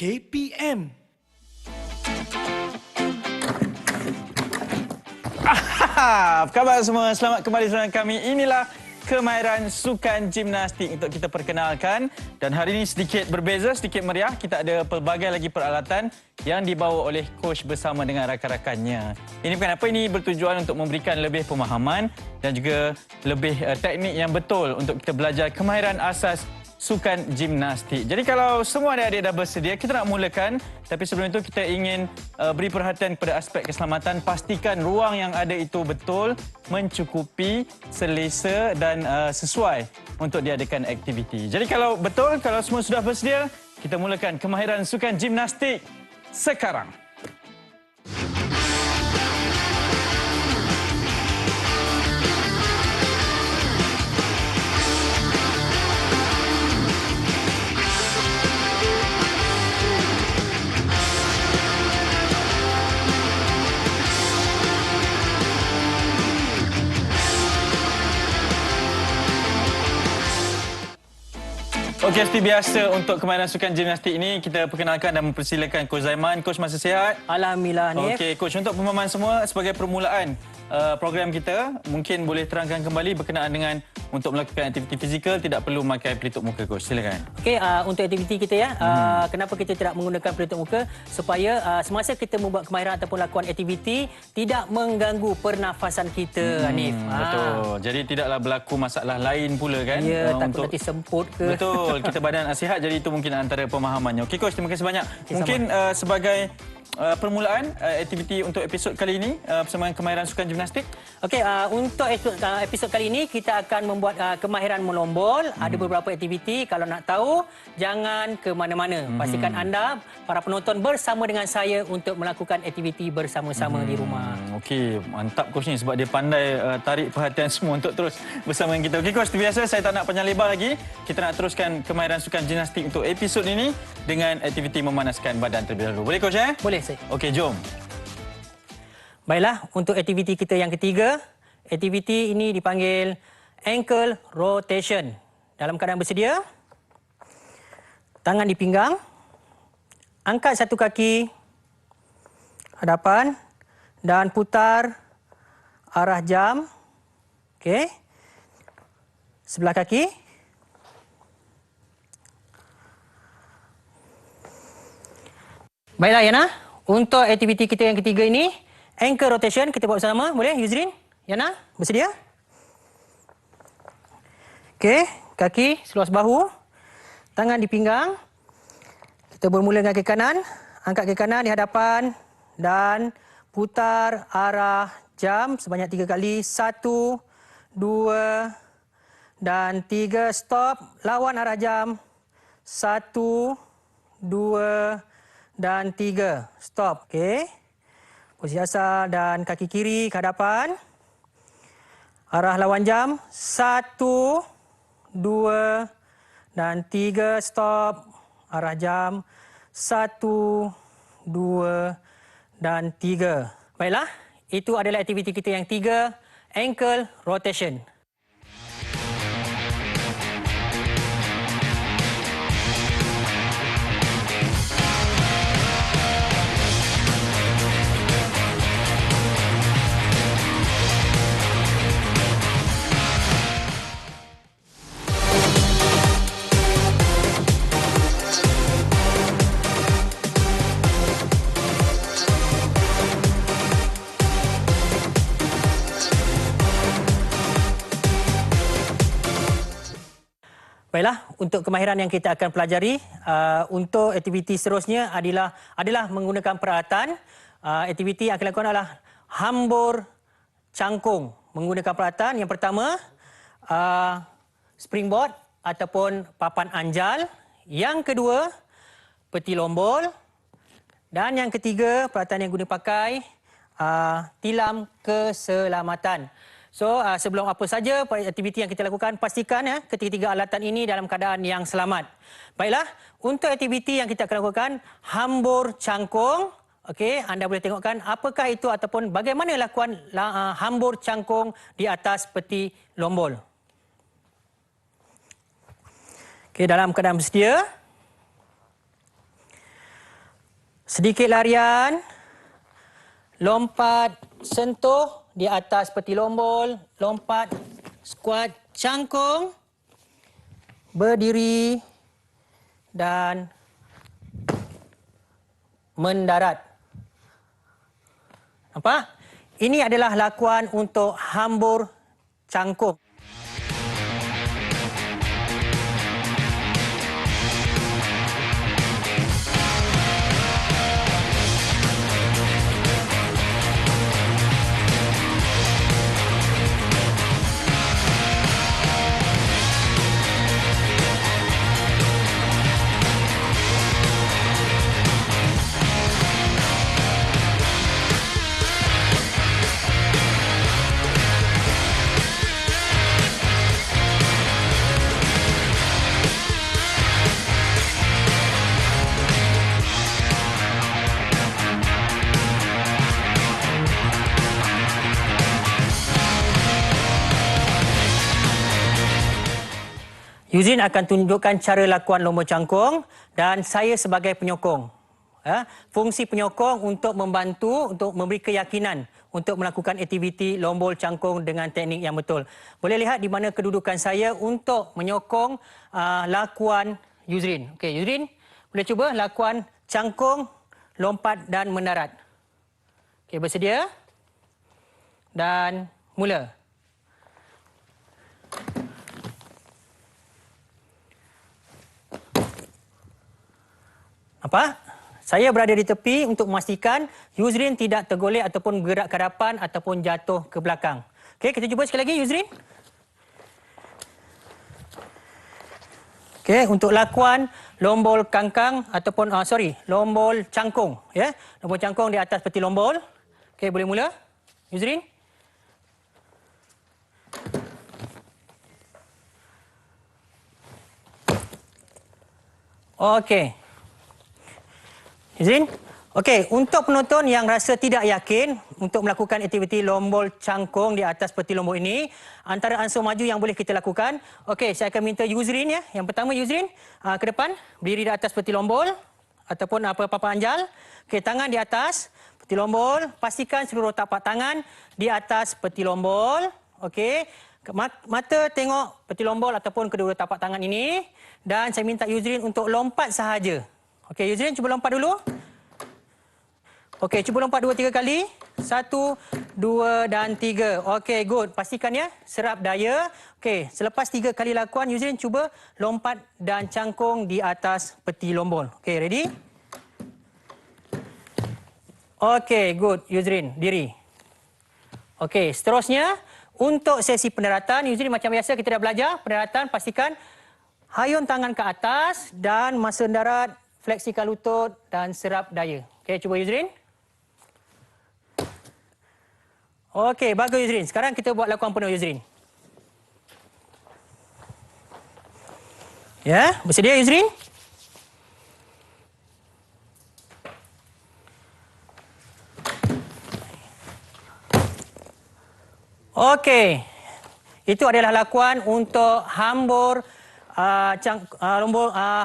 KPM. Apa khabar semua? Selamat kembali bersama kami. Inilah kemahiran sukan gimnastik untuk kita perkenalkan. Dan hari ini sedikit berbeza, sedikit meriah. Kita ada pelbagai lagi peralatan yang dibawa oleh coach bersama dengan rakan-rakannya. Ini bukan apa, ini bertujuan untuk memberikan lebih pemahaman dan juga lebih teknik yang betul untuk kita belajar kemahiran asas sukan gimnastik. Jadi kalau semua adik-adik dah bersedia, kita nak mulakan. Tapi sebelum itu kita ingin beri perhatian kepada aspek keselamatan. Pastikan ruang yang ada itu betul, mencukupi, selesa dan sesuai untuk diadakan aktiviti. Jadi kalau betul, kalau semua sudah bersedia, kita mulakan kemahiran sukan gimnastik sekarang. Okey, seperti biasa untuk kemahiran sukan gimnastik ini, kita perkenalkan dan mempersilakan Coach Zaiman. Coach, masih sihat? Alhamdulillah, Nif. Okey, Coach, untuk pemahaman semua, sebagai permulaan program kita, mungkin boleh terangkan kembali berkenaan dengan untuk melakukan aktiviti fizikal tidak perlu memakai pelitup muka, Coach. Silakan. Okey, untuk aktiviti kita ya, kenapa kita tidak menggunakan pelitup muka? Supaya semasa kita membuat kemahiran ataupun lakukan aktiviti tidak mengganggu pernafasan kita, Hanif. Betul. Jadi tidaklah berlaku masalah lain pula kan? Ya, takut nanti semput ke. Betul. Kita badan sihat, jadi itu mungkin antara pemahamannya. Okey, Coach, terima kasih banyak. Mungkin sebagai permulaan aktiviti untuk episod kali ini bersama kemahiran sukan gimnastik. Okey, untuk episod kali ini kita akan membuat kemahiran melombol. Ada beberapa aktiviti. Kalau nak tahu, jangan ke mana-mana. Pastikan anda, para penonton, bersama dengan saya untuk melakukan aktiviti bersama-sama di rumah. Okey, mantap Coach ni sebab dia pandai tarik perhatian semua untuk terus bersama dengan kita. Okey, Coach, seperti biasa saya tak nak panjang lebar lagi. Kita nak teruskan kemahiran sukan gimnastik untuk episod ini dengan aktiviti memanaskan badan terlebih dahulu. Boleh, Coach? Boleh, saya. Okey, jom. Baiklah, untuk aktiviti kita yang ketiga, aktiviti ini dipanggil ankle rotation. Dalam keadaan bersedia, tangan di pinggang, angkat satu kaki hadapan dan putar arah jam. Okey. Sebelah kaki. Baiklah, Yana. Untuk aktiviti kita yang ketiga ini, ankle rotation, kita buat bersama. Boleh, Yuzrin? Yana, bersedia? Okey, kaki seluas bahu. Tangan di pinggang. Kita bermula dengan kaki kanan. Angkat kaki kanan di hadapan. Dan putar arah jam sebanyak 3 kali. 1, 2, dan 3. Stop. Lawan arah jam. 1, 2, dan 3. Stop. Okey. Posisi asal dan kaki kiri ke hadapan. Arah lawan jam. 1, 2, dan 3. Stop. Arah jam. 1, 2, dan 3. Baiklah, itu adalah aktiviti kita yang 3, ankle rotation. Baiklah, untuk kemahiran yang kita akan pelajari, untuk aktiviti seterusnya adalah menggunakan peralatan. Aktiviti yang akan dilakukan adalah hambur cangkung. Menggunakan peralatan, yang pertama, springboard ataupun papan anjal. Yang kedua, peti lombol. Dan yang ketiga, peralatan yang guna pakai, tilam keselamatan. So, sebelum apa saja aktiviti yang kita lakukan, pastikan ketiga-tiga alatan ini dalam keadaan yang selamat. Baiklah, untuk aktiviti yang kita akan lakukan, hambur cangkung. Okey, anda boleh tengokkan apakah itu ataupun bagaimana lakukan hambur cangkung di atas peti lombol. Okey, dalam keadaan bersedia. Sedikit larian, lompat, sentuh di atas peti lombol, lompat, squat, cangkung, berdiri dan mendarat. Nampak? Ini adalah lakuan untuk hambur cangkung. Yuzrin akan tunjukkan cara lakuan lomba cangkung dan saya sebagai penyokong. Fungsi penyokong untuk membantu, untuk memberi keyakinan untuk melakukan aktiviti lombol cangkung dengan teknik yang betul. Boleh lihat di mana kedudukan saya untuk menyokong lakuan Yuzrin. Okey, Yuzrin, boleh cuba lakuan cangkung, lompat dan mendarat. Okey, bersedia? Dan mula. Nampak? Saya berada di tepi untuk memastikan Yuzrin tidak tergolek ataupun bergerak ke hadapan ataupun jatuh ke belakang. Okey, kita cuba sekali lagi Yuzrin. Okey, untuk lakuan lombol kangkang ataupun lombol cangkung, ya. Lombol cangkung di atas peti lombol. Okey, boleh mula Yuzrin. Okey. Yuzrin? Okey, untuk penonton yang rasa tidak yakin untuk melakukan aktiviti lombol cangkung di atas peti lombol ini, antara ansur maju yang boleh kita lakukan. Okey, saya akan minta Yuzrin ya. Yang pertama Yuzrin, ke depan, berdiri di atas peti lombol ataupun papan anjal. Okey, tangan di atas peti lombol, pastikan seluruh tapak tangan di atas peti lombol. Okey, mata tengok peti lombol ataupun kedua tapak tangan ini dan saya minta Yuzrin untuk lompat sahaja. Okey, Yuzrin cuba lompat dulu. Okey, cuba lompat 2-3 kali. 1, 2 dan 3. Okey, good. Pastikan ya, serap daya. Okey, selepas 3 kali lakuan, Yuzrin cuba lompat dan cangkung di atas peti lombol. Okey, ready? Okey, good. Yuzrin, diri. Okey, seterusnya, untuk sesi pendaratan, Yuzrin macam biasa kita dah belajar. Pendaratan, pastikan hayun tangan ke atas dan masa mendarat, fleksikan lutut dan serap daya. Okey, cuba Yuzrin. Okey, bagus Yuzrin. Sekarang kita buat lakuan penuh Yuzrin. Ya, bersedia Yuzrin? Okey. Itu adalah lakuan untuk hambur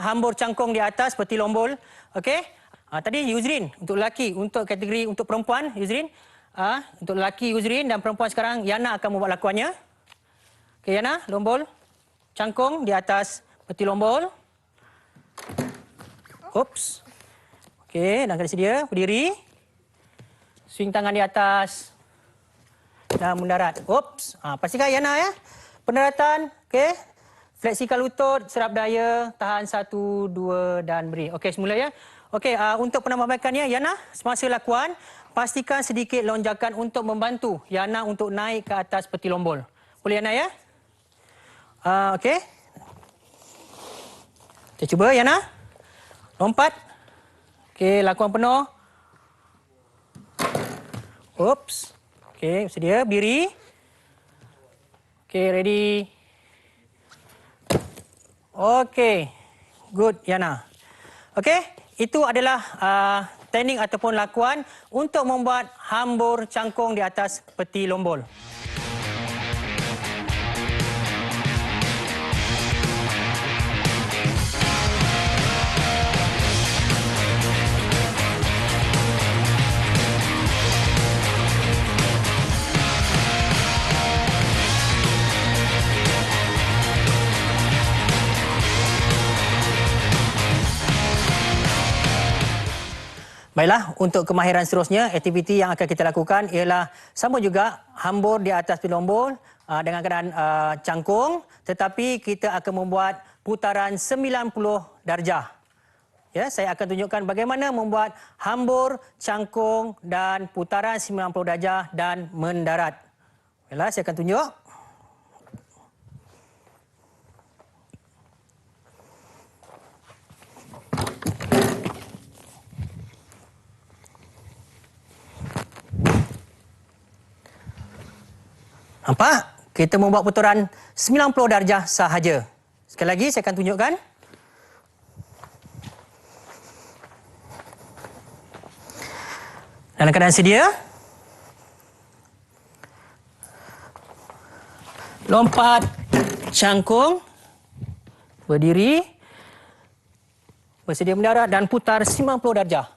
hambur cangkung di atas peti lombol. Okey. Tadi Yuzrin untuk lelaki, untuk kategori untuk perempuan Yuzrin. Untuk lelaki Yuzrin dan perempuan sekarang Yana akan membuat lakuannya. Okey Yana, lombol cangkung di atas peti lombol. Oops. Okey, dan kena sedia, berdiri. Swing tangan di atas. Dan mendarat. Oops. Pastikan Yana ya. Pendaratan, okey. Fleksikan lutut, serap daya, tahan 1, 2 dan beri. Okey, semula ya. Okey, untuk penambahbaikannya, Yana, semasa lakuan, pastikan sedikit lonjakan untuk membantu Yana untuk naik ke atas peti lombol. Boleh Yana ya? Okey. Kita cuba Yana. Lompat. Okey, lakuan penuh. Oops. Okey, sedia, berdiri. Okey, ready. Okey, good Yana. Okey, itu adalah teknik ataupun lakuan untuk membuat hambur cangkung di atas peti lombol. Baiklah, untuk kemahiran seterusnya, aktiviti yang akan kita lakukan ialah sama juga hambur di atas pelombol dengan keadaan cangkung, tetapi kita akan membuat putaran 90 darjah. Ya, saya akan tunjukkan bagaimana membuat hambur, cangkung dan putaran 90 darjah dan mendarat. Baiklah, saya akan tunjuk. Nampak? Kita membuat putaran 90 darjah sahaja. Sekali lagi saya akan tunjukkan. Dalam keadaan sedia. Lompat cangkung. Berdiri. Bersedia mendarat dan putar 90 darjah.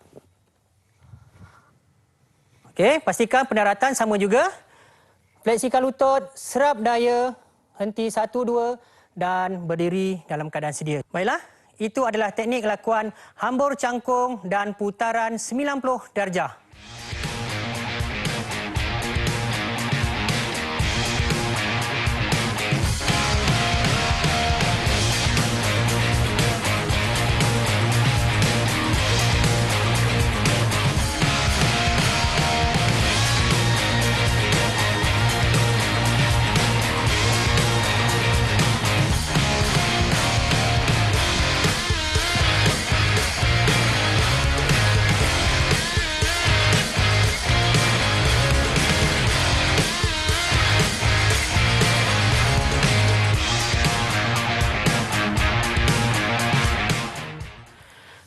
Okey, pastikan pendaratan sama juga. Fleksikan lutut, serap daya, henti 1, 2 dan berdiri dalam keadaan sedia. Baiklah, itu adalah teknik lakuan hambur cangkung dan putaran 90 darjah.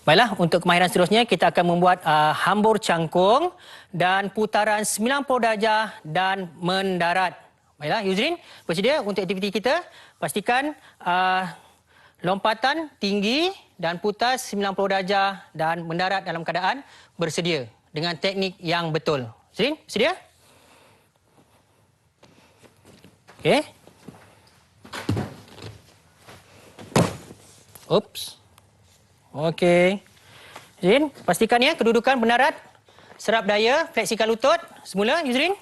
Baiklah, untuk kemahiran seterusnya kita akan membuat hambur cangkung dan putaran 90 darjah dan mendarat. Baiklah, Yuzrin, bersedia untuk aktiviti kita? Pastikan lompatan tinggi dan putar 90 darjah dan mendarat dalam keadaan bersedia dengan teknik yang betul. Yuzrin, bersedia? Okey. Oops. Okey. Yuzrin, pastikan ya kedudukan mendarat. Serap daya, fleksikan lutut. Semula, Yuzrin.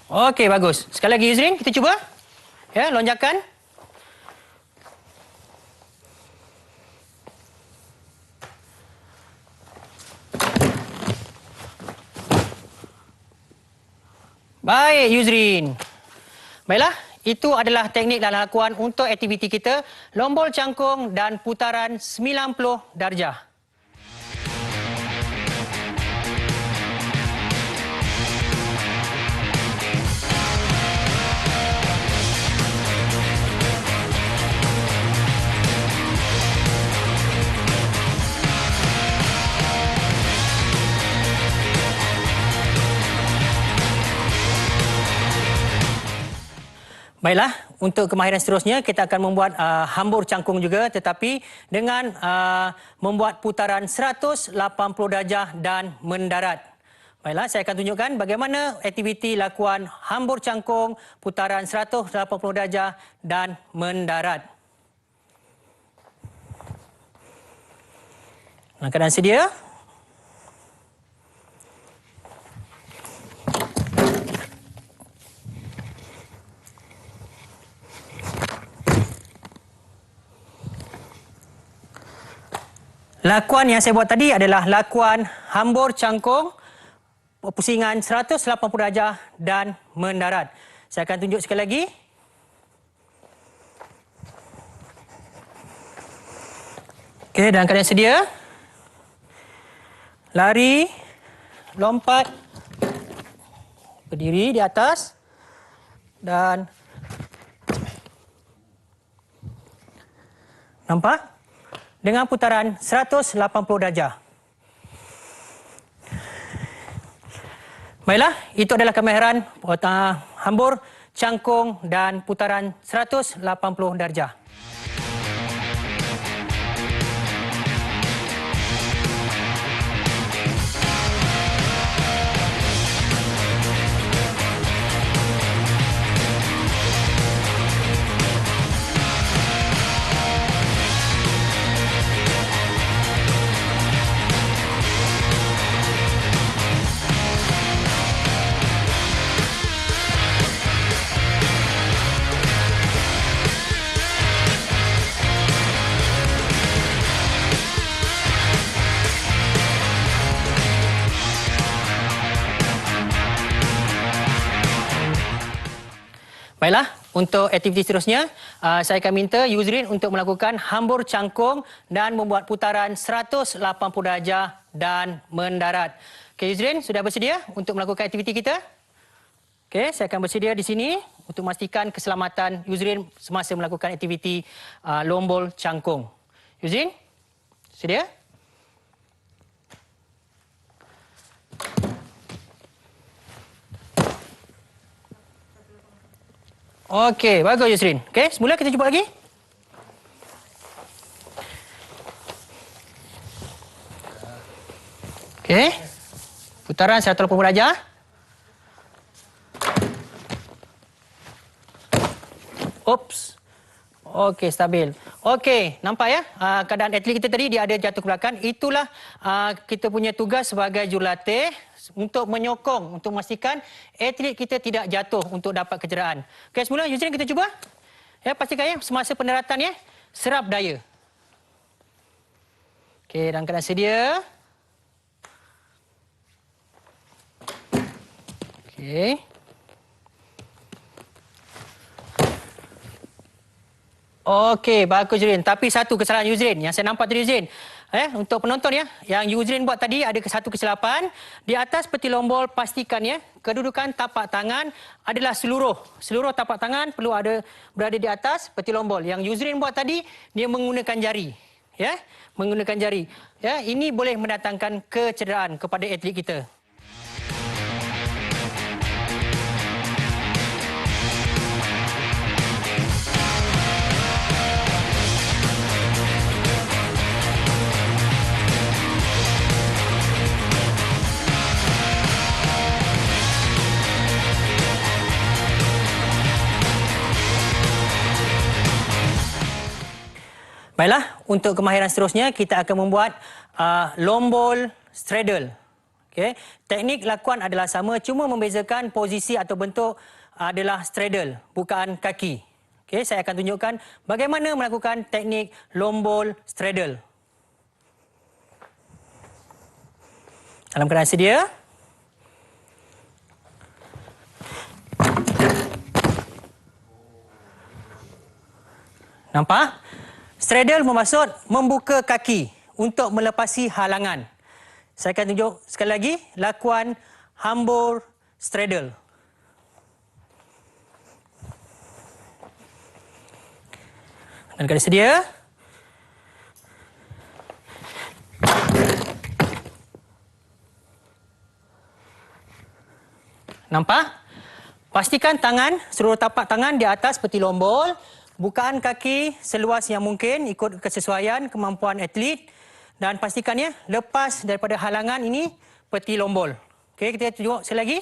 Okey, bagus. Sekali lagi Yuzrin, kita cuba. Ya, lonjakan. Baik, Yuzrin. Baiklah, itu adalah teknik dan lakuan untuk aktiviti kita, lombol cangkung dan putaran 90 darjah. Baiklah, untuk kemahiran seterusnya kita akan membuat hambur cangkung juga tetapi dengan membuat putaran 180 darjah dan mendarat. Baiklah, saya akan tunjukkan bagaimana aktiviti lakuan hambur cangkung, putaran 180 darjah dan mendarat. Dalam keadaan sedia. Lakuan yang saya buat tadi adalah lakuan hambur cangkung, pusingan 180 darjah dan mendarat. Saya akan tunjuk sekali lagi. Okey, dalam keadaan sedia. Lari, lompat, berdiri di atas dan nampak? Dengan putaran 180 darjah. Baiklah, itu adalah kemahiran hambur, cangkung dan putaran 180 darjah. Baiklah, untuk aktiviti seterusnya, saya akan minta Yuzrin untuk melakukan hambur cangkung dan membuat putaran 180 darjah dan mendarat. Okey, Yuzrin, sudah bersedia untuk melakukan aktiviti kita? Okey, saya akan bersedia di sini untuk memastikan keselamatan Yuzrin semasa melakukan aktiviti lombol cangkung. Yuzrin, sedia? Okey, bagus Yusrin. Okey, semula kita cuba lagi. Okey. Putaran 180 darjah. Oops. Okey, stabil. Okey, nampak ya? Keadaan atlet kita tadi dia ada jatuh ke belakang. Itulah kita punya tugas sebagai jurulatih untuk menyokong, untuk memastikan atlet kita tidak jatuh untuk dapat kecederaan. Okey, semula Yuzrin kita cuba. Ya, pastikan ya semasa pendaratan ya, serap daya. Okey, dalam keadaan sedia. Okey. Okey, bagus Yuzrin. Tapi satu kesalahan Yuzrin yang saya nampak tadi Yuzrin. Untuk penonton ya, yang Yuzrin buat tadi ada satu kesilapan. Di atas peti lombol pastikan ya, kedudukan tapak tangan adalah seluruh tapak tangan perlu berada di atas peti lombol. Yang Yuzrin buat tadi dia menggunakan jari. Ya, menggunakan jari. Ya, ini boleh mendatangkan kecederaan kepada atlet kita. Baiklah, untuk kemahiran seterusnya kita akan membuat lombol straddle. Okay. Teknik lakuan adalah sama, cuma membezakan posisi atau bentuk adalah straddle, bukan kaki. Okay, saya akan tunjukkan bagaimana melakukan teknik lombol straddle. Dalam keadaan sedia. Nampak? Straddle bermaksud membuka kaki untuk melepasi halangan. Saya akan tunjuk sekali lagi lakuan hambur straddle. Dan kalau sedia. Nampak? Pastikan tangan, seluruh tapak tangan di atas peti lombol. Bukaan kaki seluas yang mungkin ikut kesesuaian kemampuan atlet. Dan pastikan ya, lepas daripada halangan ini peti lombol. Okey, kita tengok sekali lagi.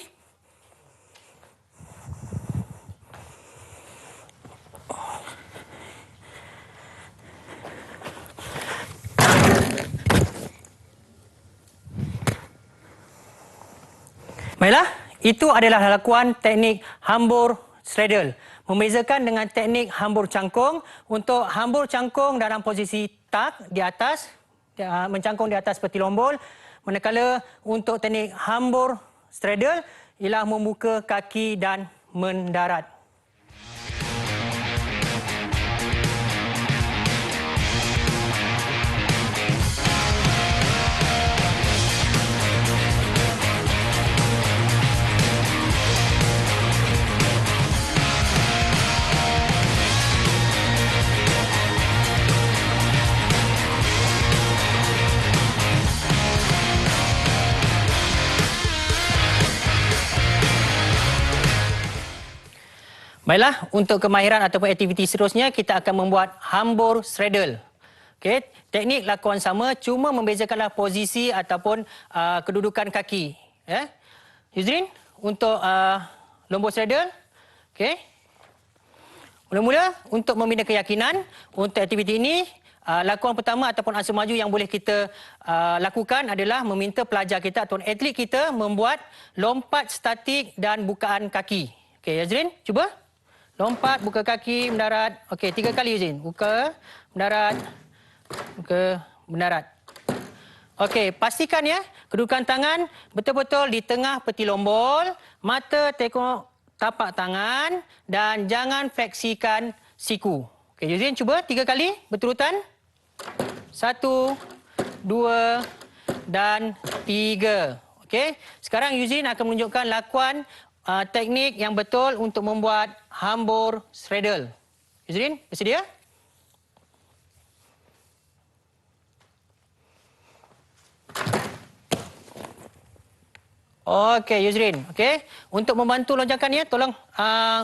Baiklah, itu adalah lakuan teknik hambur straddle. Membezakan dengan teknik hambur cangkung. Untuk hambur cangkung dalam posisi tak di atas, mencangkung di atas peti lombol. Manakala untuk teknik hambur straddle ialah membuka kaki dan mendarat. Baiklah, untuk kemahiran ataupun aktiviti seterusnya, kita akan membuat hambur straddle. Okay. Teknik lakuan sama, cuma membezakanlah posisi ataupun kedudukan kaki. Ya. Yuzrin, untuk lombol straddle. Okay. Mula-mula, untuk membina keyakinan, untuk aktiviti ini, lakuan pertama ataupun asa maju yang boleh kita lakukan adalah meminta pelajar kita ataupun atlet kita membuat lompat statik dan bukaan kaki. Okey, Yuzrin, cuba. Lompat, buka kaki, mendarat. Okey, 3 kali Yuzrin. Buka, mendarat. Buka, mendarat. Okey, pastikan ya, kedudukan tangan betul-betul di tengah peti lombol. Mata tengok tapak tangan dan jangan fleksikan siku. Okey, Yuzrin cuba 3 kali berturutan. 1, 2 dan 3. Okey, sekarang Yuzrin akan menunjukkan lakuan teknik yang betul untuk membuat hambur straddle. Yuzrin, bersedia? Okey, Yuzrin. Okey, untuk membantu lonjakannya, tolong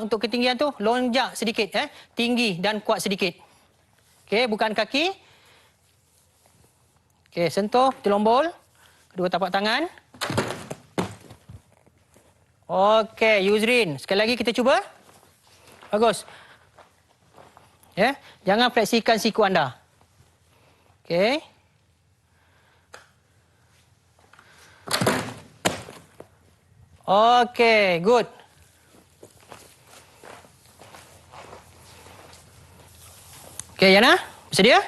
untuk ketinggian tu lonjak sedikit, tinggi dan kuat sedikit. Okey, bukan kaki. Okey, sentuh telombol, kedua tapak tangan. Okey, Yuzrin. Sekali lagi kita cuba. Bagus. Ya, jangan fleksikan siku anda. Okey. Okey, good. Okey, Yana, bersedia?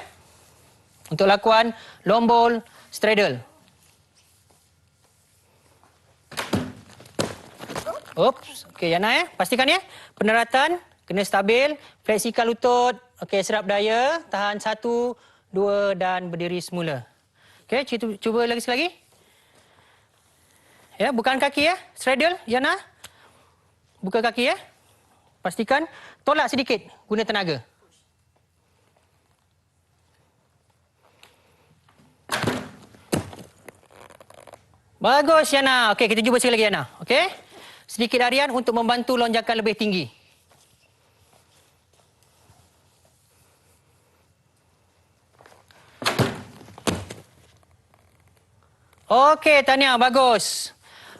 Untuk lakuan long ball straddle. Oops. Okey, Yana, pastikan pendaratan kena stabil, fleksikan lutut. Okey, serap daya, tahan 1, 2 dan berdiri semula. Okey, cuba lagi sekali. Ya, bukan kaki straddle, Yana. Buka kaki Pastikan tolak sedikit guna tenaga. Bagus, Yana. Okey, kita cuba sekali lagi, Yana. Okey. Sedikit harian untuk membantu lonjakan lebih tinggi. Okey, tahniah. Bagus.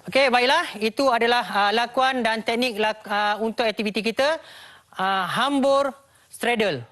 Okey, baiklah. Itu adalah lakuan dan teknik untuk aktiviti kita. Hambur straddle.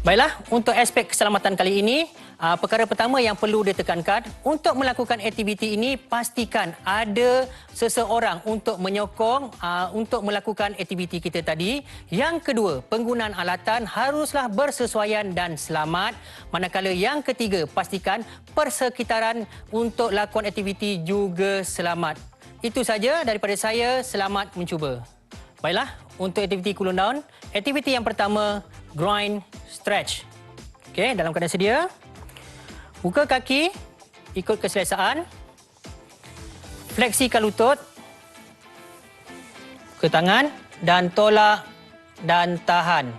Baiklah, untuk aspek keselamatan kali ini, perkara pertama yang perlu ditekankan, untuk melakukan aktiviti ini, pastikan ada seseorang untuk menyokong untuk melakukan aktiviti kita tadi. Yang kedua, penggunaan alatan haruslah bersesuaian dan selamat. Manakala yang ketiga, pastikan persekitaran untuk lakukan aktiviti juga selamat. Itu saja daripada saya, selamat mencuba. Baiklah, untuk aktiviti cool down, aktiviti yang pertama, groin stretch. Okey, dalam keadaan sedia, buka kaki ikut keselesaan. Fleksikan lutut ke tangan dan tolak dan tahan.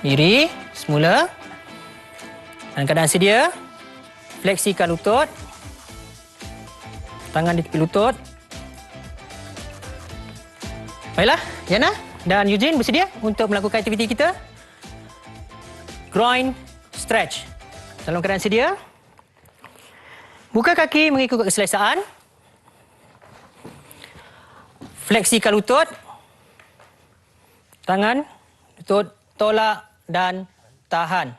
Diri semula. Dalam keadaan sedia, fleksikan lutut. Tangan di tepi lutut. Baiklah, Yana dan Eugene bersedia untuk melakukan aktiviti kita. Groin stretch. Dalam keadaan sedia, buka kaki mengikut keselesaan. Fleksikan lutut. Tangan, lutut, tolak dan tahan.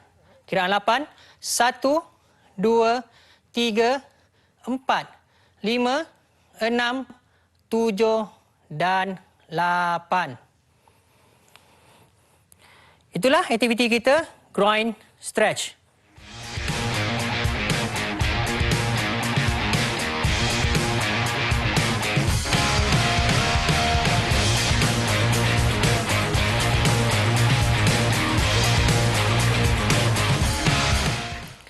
Kiraan 8. 1, 2, 3, 4. 5, 6, 7 dan 8. Itulah aktiviti kita, groin stretch.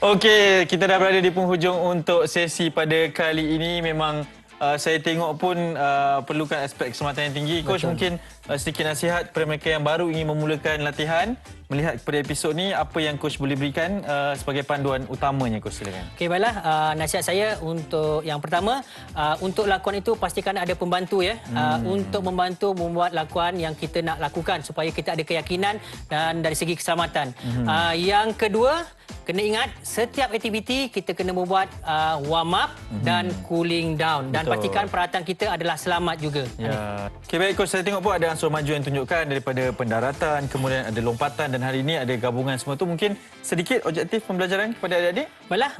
Okey, kita dah berada di penghujung untuk sesi pada kali ini. Memang saya tengok pun perlukan aspek keselamatan yang tinggi. Coach, Betul. mungkin sedikit nasihat kepada mereka yang baru ingin memulakan latihan. Melihat kepada episod ni, apa yang coach boleh berikan sebagai panduan utamanya, coach, silakan. Okey, baiklah. Nasihat saya untuk yang pertama, untuk lakuan itu pastikan ada pembantu ya. Untuk membantu membuat lakuan yang kita nak lakukan supaya kita ada keyakinan dan dari segi keselamatan. Yang kedua, kena ingat setiap aktiviti kita kena membuat warm up dan cooling down. Dan Betul. pastikan peralatan kita adalah selamat juga. Ya. Okey, baik coach, saya tengok pun ada ansur maju yang tunjukkan daripada pendaratan, kemudian ada lompatan dan hari ini ada gabungan semua tu. Mungkin sedikit objektif pembelajaran kepada adik-adik? Baiklah,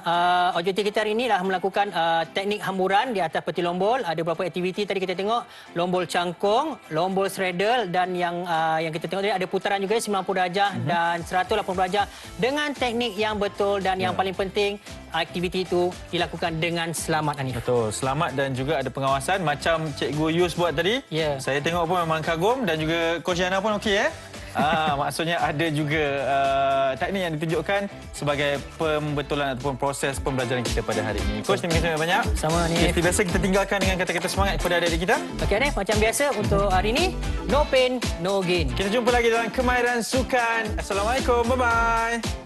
objektif kita hari ini adalah melakukan teknik hamburan di atas peti lombol. Ada beberapa aktiviti tadi kita tengok, lombol cangkung, lombol straddle dan yang kita tengok tadi ada putaran juga 90 darjah dan 180 darjah dengan teknik yang betul dan yang paling penting aktiviti itu dilakukan dengan selamat, Hanif. Betul, selamat dan juga ada pengawasan macam Cikgu Yus buat tadi. Ya. Saya tengok pun memang kagum dan juga Coach Yana pun okey maksudnya ada juga teknik yang ditunjukkan sebagai pembetulan ataupun proses pembelajaran kita pada hari ini. Coach, terima kasih banyak. Sama, Hanif. Seperti biasa kita tinggalkan dengan kata-kata semangat kepada adik-adik kita. Okey, Hanif, macam biasa untuk hari ini, no pain, no gain. Kita jumpa lagi dalam Kemahiran Sukan. Assalamualaikum. Bye-bye.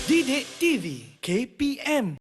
Didik TV KP